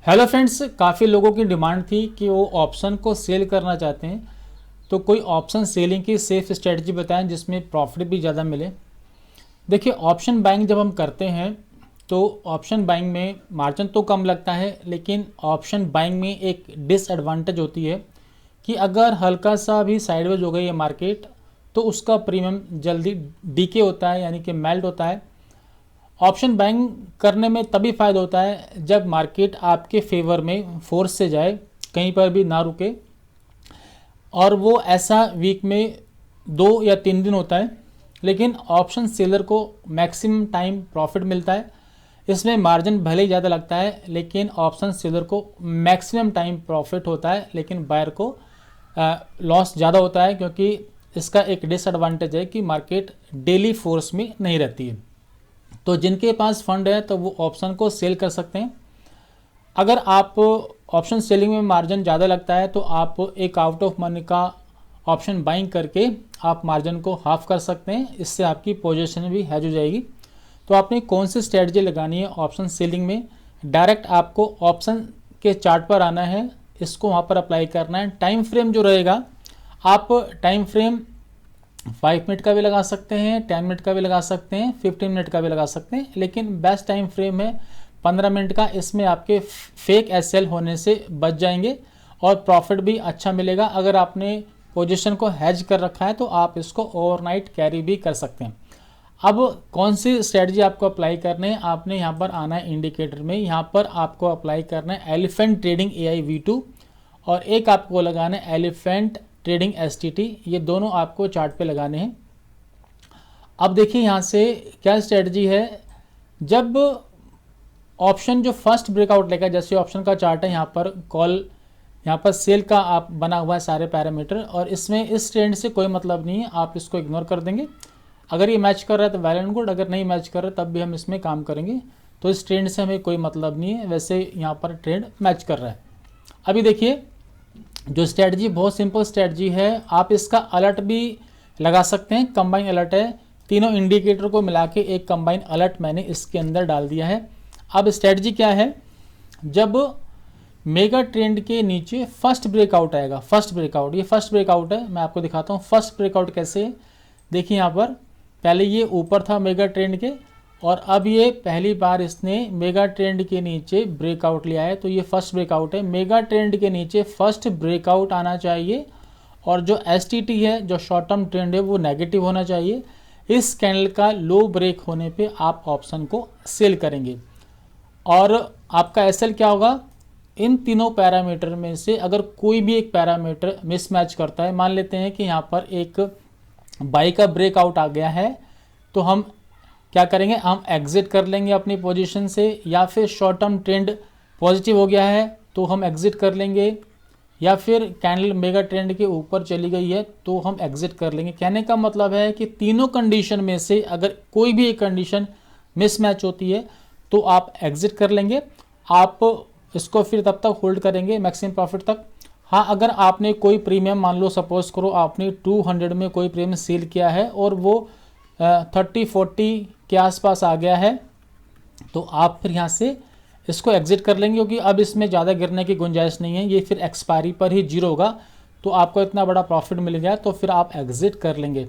Hello friends, काफ़ी लोगों की डिमांड थी कि वो ऑप्शन को सेल करना चाहते हैं। तो कोई ऑप्शन सेलिंग की सेफ स्ट्रेटजी बताएं जिसमें प्रॉफिट भी ज़्यादा मिले। देखिए, ऑप्शन बाइंग जब हम करते हैं तो ऑप्शन बाइंग में मार्जिन तो कम लगता है, लेकिन ऑप्शन बाइंग में एक डिसएडवांटेज होती है कि अगर हल्का सा भी साइडवेज हो गई है मार्केट तो उसका प्रीमियम जल्दी डीके होता है, यानी कि मेल्ट होता है। ऑप्शन बाइंग करने में तभी फ़ायदा होता है जब मार्केट आपके फेवर में फोर्स से जाए, कहीं पर भी ना रुके, और वो ऐसा वीक में 2 या 3 दिन होता है। लेकिन ऑप्शन सेलर को मैक्सिमम टाइम प्रॉफिट मिलता है। इसमें मार्जिन भले ही ज़्यादा लगता है, लेकिन ऑप्शन सेलर को मैक्सिमम टाइम प्रॉफिट होता है, लेकिन बायर को लॉस ज़्यादा होता है, क्योंकि इसका एक डिसएडवांटेज है कि मार्केट डेली फोर्स में नहीं रहती है। तो जिनके पास फंड है तो वो ऑप्शन को सेल कर सकते हैं। अगर आप ऑप्शन सेलिंग में मार्जिन ज़्यादा लगता है तो आप एक आउट ऑफ मनी का ऑप्शन बाइंग करके आप मार्जिन को हाफ कर सकते हैं। इससे आपकी पोजीशन भी हैज हो जाएगी। तो आपने कौन सी स्ट्रेटजी लगानी है ऑप्शन सेलिंग में? डायरेक्ट आपको ऑप्शन के चार्ट पर आना है, इसको वहाँ पर अप्लाई करना है। टाइम फ्रेम जो रहेगा, आप टाइम फ्रेम 5 मिनट का भी लगा सकते हैं, 10 मिनट का भी लगा सकते हैं, 15 मिनट का भी लगा सकते हैं, लेकिन बेस्ट टाइम फ्रेम है 15 मिनट का। इसमें आपके फेक एसएल होने से बच जाएंगे और प्रॉफिट भी अच्छा मिलेगा। अगर आपने पोजीशन को हैज कर रखा है तो आप इसको ओवरनाइट कैरी भी कर सकते हैं। अब कौन सी स्ट्रेटजी आपको अप्लाई करनी है? आपने यहाँ पर आना है इंडिकेटर में, यहाँ पर आपको अप्लाई करना है एलिफेंट ट्रेडिंग AI V2, और एक आपको लगाना है एलिफेंट ट्रेडिंग STT। ये दोनों आपको चार्ट पे लगाने हैं। अब देखिए यहाँ से क्या स्ट्रेटजी है। जब ऑप्शन जो फर्स्ट ब्रेकआउट लेगा, जैसे ऑप्शन का चार्ट है, यहाँ पर कॉल, यहाँ पर सेल का आप बना हुआ है सारे पैरामीटर, और इसमें इस ट्रेंड से कोई मतलब नहीं है, आप इसको इग्नोर कर देंगे। अगर ये मैच कर रहा है तो वेल एंड गुड, अगर नहीं मैच कर रहा तब भी हम इसमें काम करेंगे। तो इस ट्रेंड से हमें कोई मतलब नहीं है, वैसे यहाँ पर ट्रेंड मैच कर रहा है। अभी देखिए, जो स्ट्रेटजी बहुत सिंपल स्ट्रेटजी है, आप इसका अलर्ट भी लगा सकते हैं। कंबाइन अलर्ट है, तीनों इंडिकेटर को मिला के एक कंबाइन अलर्ट मैंने इसके अंदर डाल दिया है। अब स्ट्रेटजी क्या है? जब मेगा ट्रेंड के नीचे फर्स्ट ब्रेकआउट आएगा, फर्स्ट ब्रेकआउट, ये फर्स्ट ब्रेकआउट है, मैं आपको दिखाता हूँ फर्स्ट ब्रेकआउट कैसे है। देखिए यहाँ पर पहले ये ऊपर था मेगा ट्रेंड के, और अब ये पहली बार इसने मेगा ट्रेंड के नीचे ब्रेकआउट लिया है। तो ये फर्स्ट ब्रेकआउट है। मेगा ट्रेंड के नीचे फर्स्ट ब्रेकआउट आना चाहिए, और जो STT है, जो शॉर्ट टर्म ट्रेंड है, वो नेगेटिव होना चाहिए। इस कैंडल का लो ब्रेक होने पे आप ऑप्शन को सेल करेंगे। और आपका SL क्या होगा? इन तीनों पैरामीटर में से अगर कोई भी एक पैरामीटर मिसमैच करता है, मान लेते हैं कि यहाँ पर एक बाई का ब्रेकआउट आ गया है, तो हम क्या करेंगे? हम एग्जिट कर लेंगे अपनी पोजीशन से, या फिर शॉर्ट टर्म ट्रेंड पॉजिटिव हो गया है तो हम एग्जिट कर लेंगे, या फिर कैंडल मेगा ट्रेंड के ऊपर चली गई है तो हम एग्जिट कर लेंगे। कहने का मतलब है कि तीनों कंडीशन में से अगर कोई भी एक कंडीशन मिसमैच होती है तो आप एग्जिट कर लेंगे। आप इसको फिर तब तक होल्ड करेंगे मैक्सिमम प्रॉफिट तक। हाँ, अगर आपने कोई प्रीमियम, मान लो सपोज करो आपने 200 में कोई प्रीमियम सेल किया है और वो 30-40 के आसपास आ गया है, तो आप फिर यहाँ से इसको एग्जिट कर लेंगे, क्योंकि अब इसमें ज़्यादा गिरने की गुंजाइश नहीं है। ये फिर एक्सपायरी पर ही जीरो होगा, तो आपको इतना बड़ा प्रॉफिट मिल गया तो फिर आप एग्जिट कर लेंगे।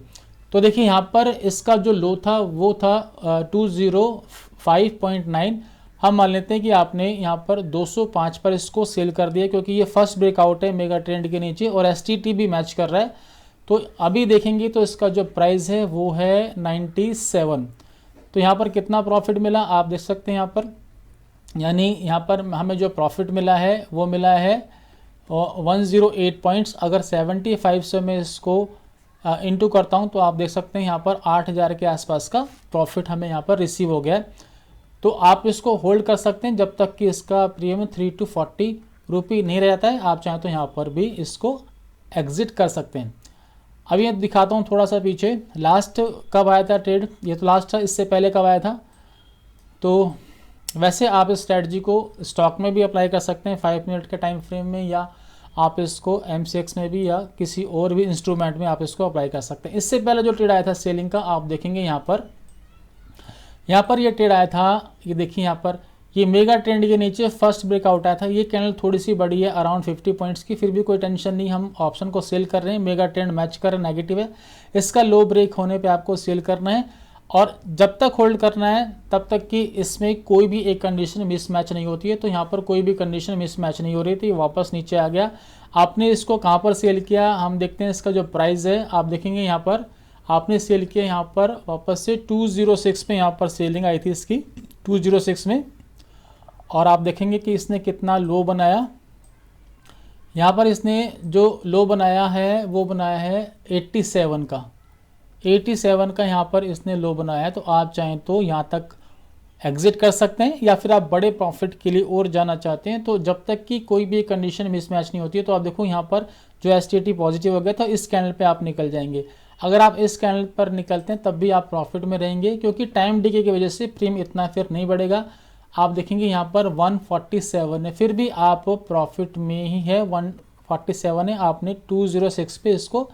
तो देखिए यहाँ पर इसका जो लो था वो था 205.9। हम मान लेते हैं कि आपने यहाँ पर 205 पर इसको सेल कर दिया, क्योंकि ये फर्स्ट ब्रेकआउट है मेगा ट्रेंड के नीचे और STT भी मैच कर रहा है। तो अभी देखेंगे तो इसका जो प्राइस है वो है 97। तो यहाँ पर कितना प्रॉफिट मिला आप देख सकते हैं यहाँ पर, यानी यहाँ पर हमें जो प्रॉफिट मिला है वो मिला है 108 पॉइंट्स। अगर 75 से मैं इसको इंटू करता हूँ तो आप देख सकते हैं यहाँ पर 8000 के आसपास का प्रॉफिट हमें यहाँ पर रिसीव हो गया है। तो आप इसको होल्ड कर सकते हैं जब तक कि इसका प्रीमियम 3 to 40 रुपये नहीं रहता है। आप चाहें तो यहाँ पर भी इसको एग्जिट कर सकते हैं। अभी ये दिखाता हूँ थोड़ा सा पीछे, लास्ट कब आया था ट्रेड, ये तो लास्ट था, इससे पहले कब आया था। तो वैसे आप इस स्ट्रेटजी को स्टॉक में भी अप्लाई कर सकते हैं 5 मिनट के टाइम फ्रेम में, या आप इसको MCX में भी या किसी और भी इंस्ट्रूमेंट में आप इसको अप्लाई कर सकते हैं। इससे पहले जो ट्रेड आया था सेलिंग का, आप देखेंगे यहाँ पर ये ट्रेड आया था, ये देखिए यहाँ पर ये मेगा ट्रेंड के नीचे फर्स्ट ब्रेकआउट आया था, ये कैंडल थोड़ी सी बड़ी है अराउंड 50 पॉइंट्स की, फिर भी कोई टेंशन नहीं, हम ऑप्शन को सेल कर रहे हैं, मेगा ट्रेंड मैच कर रहे हैं, नेगेटिव है, इसका लो ब्रेक होने पे आपको सेल करना है और जब तक होल्ड करना है तब तक कि इसमें कोई भी एक कंडीशन मिसमैच नहीं होती है। तो यहाँ पर कोई भी कंडीशन मिसमैच नहीं हो रही थी, वापस नीचे आ गया। आपने इसको कहाँ पर सेल किया, हम देखते हैं इसका जो प्राइस है, आप देखेंगे यहाँ पर आपने सेल किया यहाँ पर वापस से 206 पे, यहाँ पर सेलिंग आई थी इसकी 206 में, और आप देखेंगे कि इसने कितना लो बनाया। यहाँ पर इसने जो लो बनाया है वो बनाया है 87 का, 87 का यहाँ पर इसने लो बनाया है। तो आप चाहें तो यहाँ तक एग्जिट कर सकते हैं, या फिर आप बड़े प्रॉफिट के लिए और जाना चाहते हैं तो जब तक कि कोई भी कंडीशन मिसमैच नहीं होती है। तो आप देखो यहाँ पर जो एसटीटी पॉजिटिव हो गया तो इस कैंडल पे आप निकल जाएंगे। अगर आप इस कैंडल पर निकलते हैं तब भी आप प्रॉफिट में रहेंगे, क्योंकि टाइम डिके की वजह से प्रीमियम इतना फिर नहीं बढ़ेगा। आप देखेंगे यहाँ पर 147 है, फिर भी आप प्रॉफिट में ही है, 147 है, आपने 206 पे इसको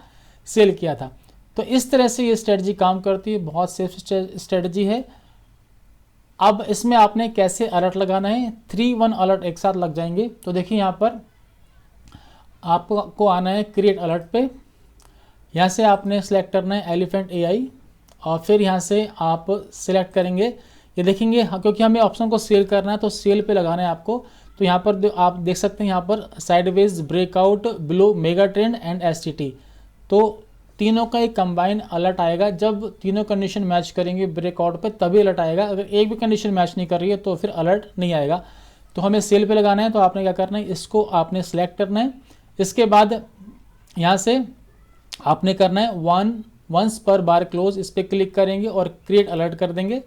सेल किया था। तो इस तरह से ये स्ट्रेटजी काम करती है, बहुत सेफ स्ट्रेटजी है। अब इसमें आपने कैसे अलर्ट लगाना है, 3-1 अलर्ट एक साथ लग जाएंगे। तो देखिए यहाँ पर आपको आना है क्रिएट अलर्ट पे, यहाँ से आपने सेलेक्ट करना है एलिफेंट एआई और फिर यहाँ से आप सिलेक्ट करेंगे, ये देखेंगे क्योंकि हमें ऑप्शन को सेल करना है तो सेल पे लगाना है आपको। तो यहाँ पर आप देख सकते हैं यहाँ पर sideways breakout below mega trend and STT, तो तीनों का एक कंबाइन अलर्ट आएगा। जब तीनों कंडीशन मैच करेंगे ब्रेकआउट पे तभी अलर्ट आएगा, अगर एक भी कंडीशन मैच नहीं कर रही है तो फिर अलर्ट नहीं आएगा। तो हमें सेल पे लगाना है, तो आपने क्या करना है, इसको आपने सेलेक्ट करना है। इसके बाद यहाँ से आपने करना है वंस पर बार क्लोज, इस पर क्लिक करेंगे और क्रिएट अलर्ट कर देंगे।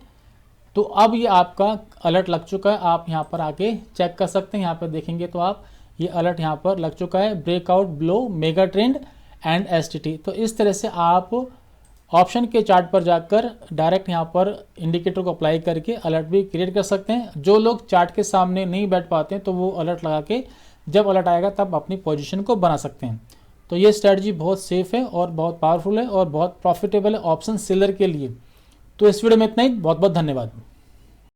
तो अब ये आपका अलर्ट लग चुका है, आप यहाँ पर आके चेक कर सकते हैं। यहाँ पर देखेंगे तो आप ये अलर्ट यहाँ पर लग चुका है, breakout below mega trend and STT. तो इस तरह से आप ऑप्शन के चार्ट पर जाकर डायरेक्ट यहाँ पर इंडिकेटर को अप्लाई करके अलर्ट भी क्रिएट कर सकते हैं। जो लोग चार्ट के सामने नहीं बैठ पाते हैं तो वो अलर्ट लगा के जब अलर्ट आएगा तब अपनी पोजीशन को बना सकते हैं। तो ये स्ट्रेटजी बहुत सेफ है और बहुत पावरफुल है और बहुत प्रॉफिटेबल है ऑप्शन सेलर के लिए। तो इस वीडियो में इतना ही, बहुत बहुत धन्यवाद।